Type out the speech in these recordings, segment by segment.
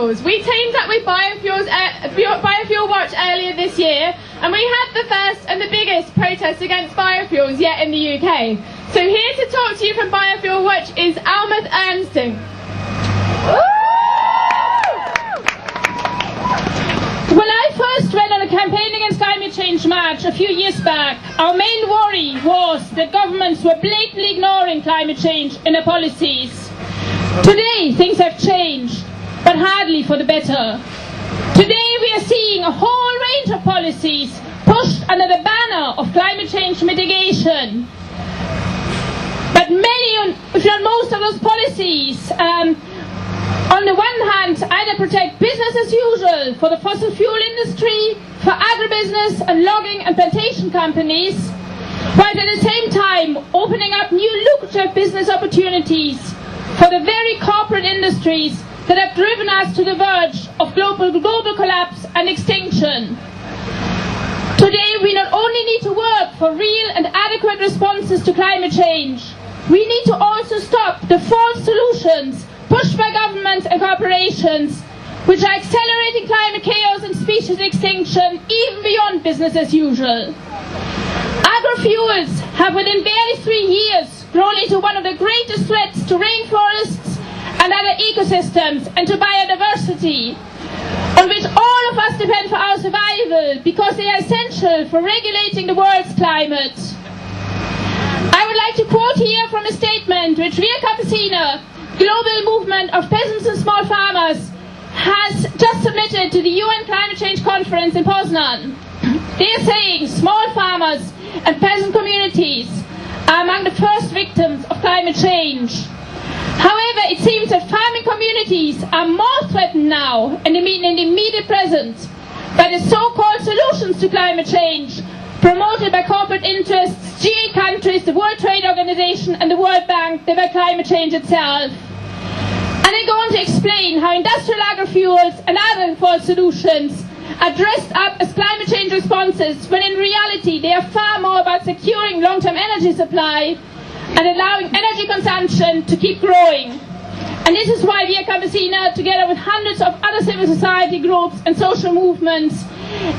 biofuels. We teamed up with Biofuel Watch earlier this year, and we had the first and the biggest protest against biofuels yet in the UK. So here to talk to you from Biofuel Watch is Almut Ernsting. When I first went on a campaign against climate change march a few years back, our main worry was that governments were blatantly ignoring climate change in their policies. Today, things have changed, but hardly for the better. Today, we are seeing a whole range of policies pushed under the banner of climate change mitigation. But many, if not most of those policies, on the one hand, either protect business as usual for the fossil fuel industry, for agribusiness and logging and plantation companies, while at the same time opening up new lucrative business opportunities for the very corporate industries that have driven us to the verge of global collapse and extinction. Today, we not only need to work for real and adequate responses to climate change, we need to also stop the false solutions pushed by governments and corporations, which are accelerating climate chaos and species extinction even beyond business as usual. Agrofuels have within barely 3 years grown into one of the greatest threats to rainforests and other ecosystems and to biodiversity, on which all of us depend for our survival because they are essential for regulating the world's climate. I would like to quote here from a statement which Via Campesina, global movement of peasants and small farmers, has just submitted to the UN Climate Change Conference in Poznan. They are saying small farmers and peasant communities are among the first victims of climate change. However, it seems that farming communities are more threatened now and in the immediate present by the so-called solutions to climate change promoted by corporate interests, G8 countries, the World Trade Organization and the World Bank, than by climate change itself. And I go on to explain how industrial agrofuels and other false solutions are dressed up as climate change responses when in reality they are far more about securing long-term energy supply and allowing energy consumption to keep growing. And this is why Via Campesina, together with hundreds of other civil society groups and social movements,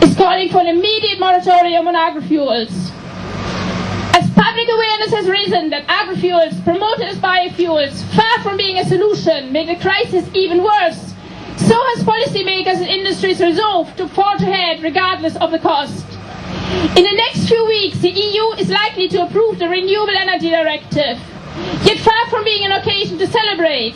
is calling for an immediate moratorium on agrofuels. As public awareness has risen that agrofuels, promoted as biofuels, far from being a solution, make the crisis even worse, so has policymakers and industries resolved to forge ahead regardless of the cost. In the next few weeks, the EU is likely to approve the Renewable Energy Directive. Yet far from being an occasion to celebrate,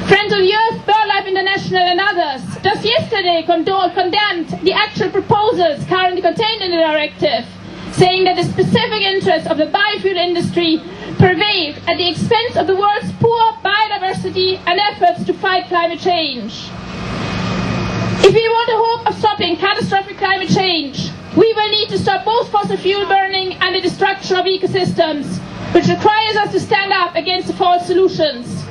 Friends of the Earth, BirdLife International and others just yesterday condemned the actual proposals currently contained in the directive, saying that the specific interests of the biofuel industry prevail at the expense of the world's poor, biodiversity and efforts to fight climate change. If we want the hope of stopping catastrophic climate change, we will need to stop both fossil fuel burning and the destruction of ecosystems, which requires us to stand up against the false solutions.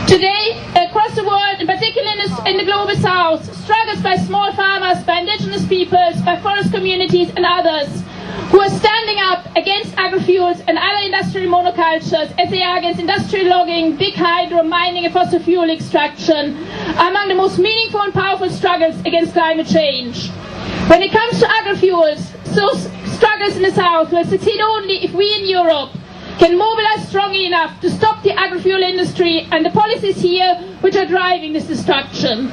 Today, across the world, in particular in the global south, struggles by small farmers, by indigenous peoples, by forest communities and others who are standing up against agrofuels and other industrial monocultures as they are against industrial logging, big hydro, mining and fossil fuel extraction, are among the most meaningful and powerful struggles against climate change. When it comes to agrofuels, those struggles in the south will succeed only if we in Europe can mobilize strongly enough to stop the agrofuel industry and the policies here which are driving this destruction.